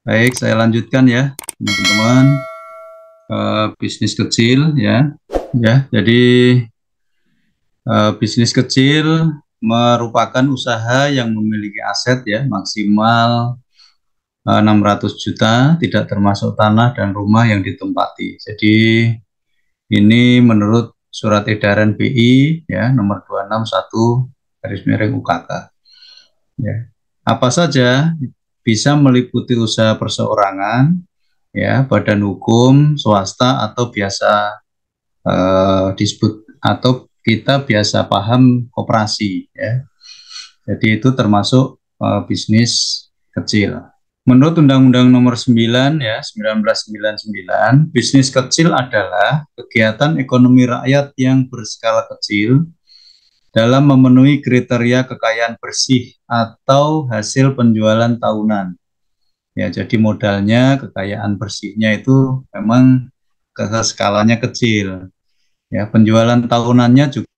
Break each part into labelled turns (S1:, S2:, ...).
S1: Baik, saya lanjutkan ya, teman-teman. Bisnis kecil ya, Jadi bisnis kecil merupakan usaha yang memiliki aset ya maksimal 600 juta, tidak termasuk tanah dan rumah yang ditempati. Jadi ini menurut Surat Edaran BI ya nomor 261 garis miring UKK. Ya. Apa saja bisa meliputi usaha perseorangan, ya, badan hukum, swasta atau biasa disebut atau kita biasa paham koperasi, ya. Jadi itu termasuk bisnis kecil. Menurut Undang-Undang Nomor 9 ya 1999, bisnis kecil adalah kegiatan ekonomi rakyat yang berskala kecil dalam memenuhi kriteria kekayaan bersih atau hasil penjualan tahunan. Ya, jadi modalnya kekayaan bersihnya itu memang skalanya kecil. Ya, penjualan tahunannya juga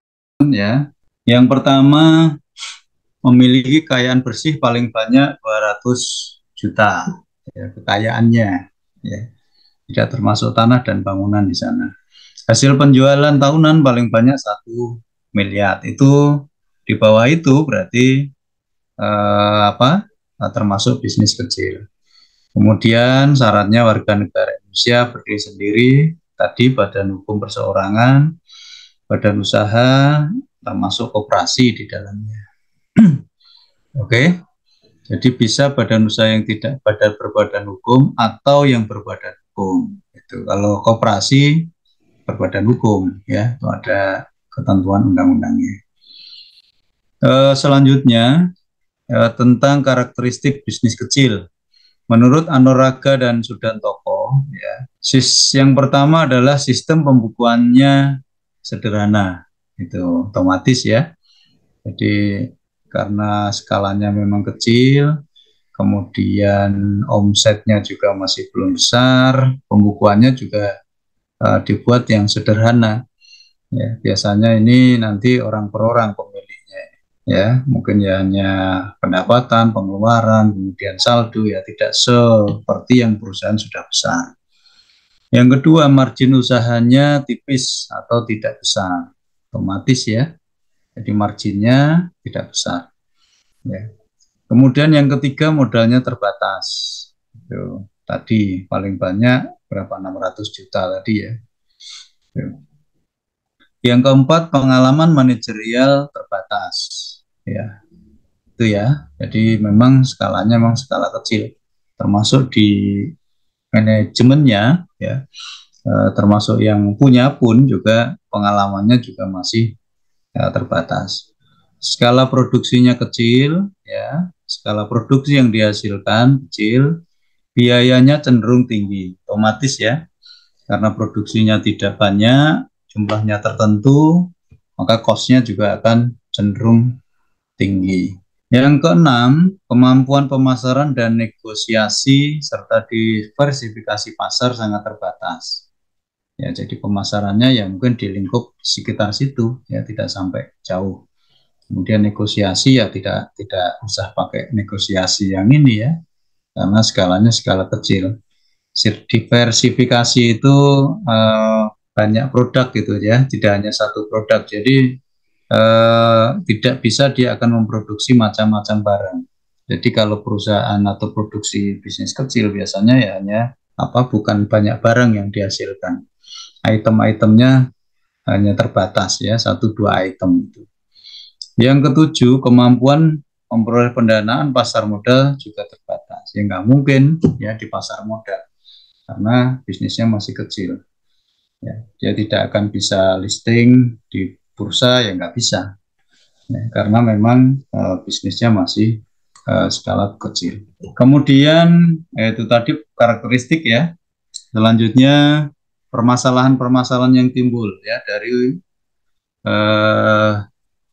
S1: ya. Yang pertama memiliki kekayaan bersih paling banyak 200 juta ya, kekayaannya ya. Tidak termasuk tanah dan bangunan di sana. Hasil penjualan tahunan paling banyak 1 miliar. Itu di bawah itu berarti termasuk bisnis kecil. Kemudian syaratnya warga negara Indonesia berdiri sendiri, tadi badan hukum perseorangan, badan usaha, termasuk koperasi di dalamnya. Oke, jadi bisa badan usaha yang tidak berbadan hukum atau yang berbadan hukum. Itu kalau koperasi berbadan hukum, ya, itu ada ketentuan undang-undangnya. Selanjutnya tentang karakteristik bisnis kecil. Menurut Anoraga dan Sudantoko, ya, yang pertama adalah sistem pembukuannya sederhana, itu otomatis ya. Jadi karena skalanya memang kecil, kemudian omsetnya juga masih belum besar, pembukuannya juga dibuat yang sederhana. Ya, biasanya ini nanti orang per orang pemiliknya, ya, mungkin ya hanya pendapatan, pengeluaran, kemudian saldo, ya tidak seperti yang perusahaan sudah besar. Yang kedua, margin usahanya tipis atau tidak besar, otomatis ya. Jadi marginnya tidak besar. Ya. Kemudian yang ketiga, modalnya terbatas. Itu tadi paling banyak berapa, 600 juta tadi ya. Yang keempat, pengalaman manajerial terbatas. Ya, itu ya. Jadi memang skalanya memang skala kecil. Termasuk di manajemennya ya. Termasuk yang punya pun juga pengalamannya juga masih terbatas. Skala produksinya kecil ya. Skala produksi yang dihasilkan kecil, biayanya cenderung tinggi, otomatis ya. Karena produksinya tidak banyak, jumlahnya tertentu, maka cost-nya juga akan cenderung tinggi. Yang keenam, kemampuan pemasaran dan negosiasi serta diversifikasi pasar sangat terbatas. Ya, jadi pemasarannya ya mungkin di lingkup sekitar situ, ya tidak sampai jauh. Kemudian negosiasi ya tidak usah pakai negosiasi yang ini ya, karena skalanya skala kecil. Diversifikasi itu banyak produk gitu ya, tidak hanya satu produk. Jadi tidak bisa dia akan memproduksi macam-macam barang. Jadi kalau perusahaan atau produksi bisnis kecil biasanya ya hanya bukan banyak barang yang dihasilkan. Item-itemnya hanya terbatas ya, 1-2 item itu. Yang ketujuh, kemampuan memperoleh pendanaan pasar modal juga terbatas. Ya nggak mungkin ya di pasar modal karena bisnisnya masih kecil. Ya, dia tidak akan bisa listing di bursa, ya nggak bisa. Ya, karena memang bisnisnya masih skala kecil. Kemudian itu tadi karakteristik ya. Selanjutnya permasalahan-permasalahan yang timbul ya dari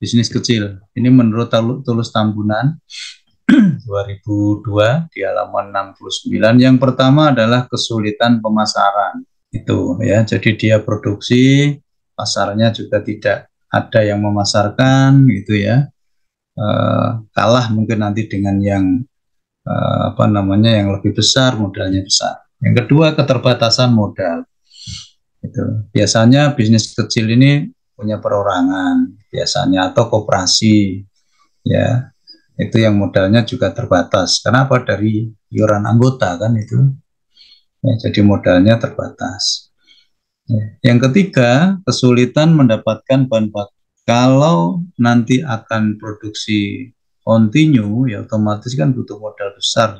S1: bisnis kecil. Ini menurut Tulus Tambunan 2002 di halaman 69. Yang pertama adalah kesulitan pemasaran. Itu ya, jadi dia produksi, pasarnya juga tidak ada yang memasarkan gitu ya. Kalah mungkin nanti dengan yang apa namanya yang lebih besar, modalnya besar. Yang kedua, keterbatasan modal. Itu biasanya bisnis kecil ini punya perorangan biasanya atau koperasi, ya. Itu yang modalnya juga terbatas. Kenapa? Dari iuran anggota kan itu. Ya, jadi modalnya terbatas. Ya. Yang ketiga, kesulitan mendapatkan bahan baku. Kalau nanti akan produksi continue, ya otomatis kan butuh modal besar.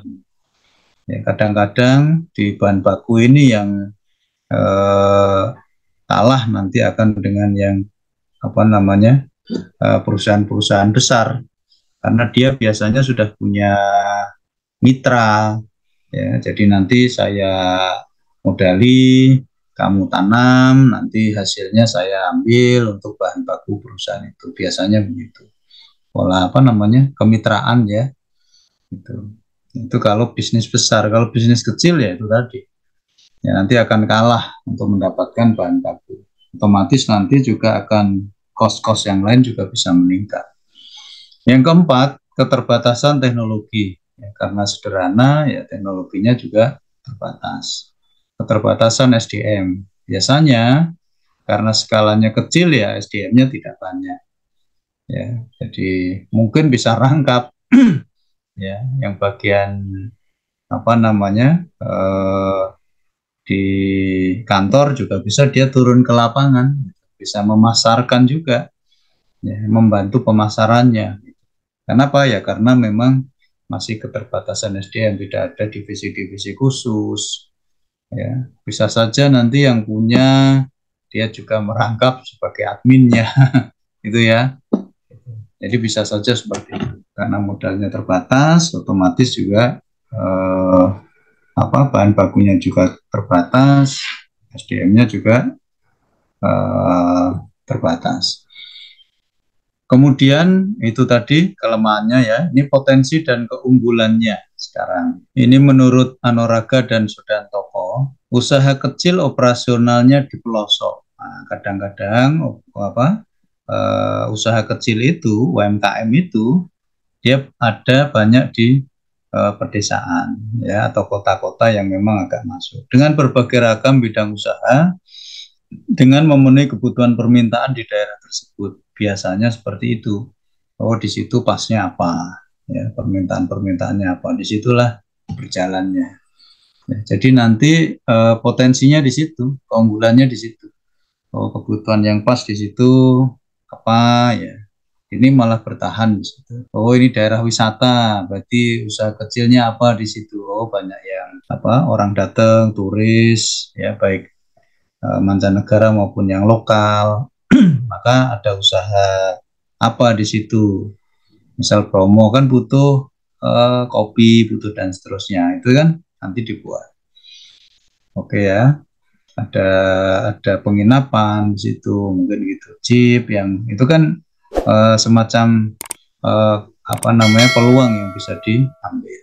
S1: Ya, kadang-kadang di bahan baku ini yang kalah nanti akan dengan yang apa namanya perusahaan-perusahaan besar, karena dia biasanya sudah punya mitra, ya. Jadi nanti saya modali, kamu tanam, nanti hasilnya saya ambil untuk bahan baku perusahaan itu. Biasanya begitu. Pola apa namanya? Kemitraan, ya. Itu kalau bisnis besar. Kalau bisnis kecil ya itu tadi. Ya nanti akan kalah untuk mendapatkan bahan baku. Otomatis nanti juga akan kos-kos yang lain juga bisa meningkat. Yang keempat, keterbatasan teknologi. Ya, karena sederhana, ya teknologinya juga terbatas. Keterbatasan SDM. Biasanya karena skalanya kecil ya SDM-nya tidak banyak. Ya, jadi mungkin bisa rangkap ya yang bagian apa namanya di kantor juga bisa dia turun ke lapangan, bisa memasarkan juga, ya, membantu pemasarannya. Kenapa ya? Karena memang masih keterbatasan SDM, tidak ada divisi-divisi khusus. Ya, bisa saja nanti yang punya dia juga merangkap sebagai adminnya, itu ya. Jadi bisa saja seperti itu. Karena modalnya terbatas, otomatis juga bahan bakunya juga terbatas, SDM-nya juga terbatas. Kemudian itu tadi kelemahannya, ya. Ini potensi dan keunggulannya sekarang. Ini menurut Anoraga dan Sudantoko, usaha kecil operasionalnya di pelosok. Nah, kadang-kadang usaha kecil itu, UMKM itu, dia ada banyak di pedesaan, ya, atau kota-kota yang memang agak masuk. Dengan berbagai ragam bidang usaha, dengan memenuhi kebutuhan permintaan di daerah tersebut. Biasanya seperti itu. Oh, di situ pasnya apa? Ya, permintaan-permintaannya apa? Disitulah berjalannya. Ya, jadi nanti potensinya di situ, keunggulannya di situ. Oh, kebutuhan yang pas di situ apa ya? Ini malah bertahan di situ. Oh, ini daerah wisata, berarti usaha kecilnya apa di situ? Oh, banyak yang orang datang, turis, ya baik mancanegara maupun yang lokal, maka ada usaha apa di situ. Misal promo kan butuh kopi, butuh dan seterusnya. Itu kan nanti dibuat. Oke ya. Ada penginapan di situ, mungkin gitu. Jeep yang itu kan semacam peluang yang bisa diambil.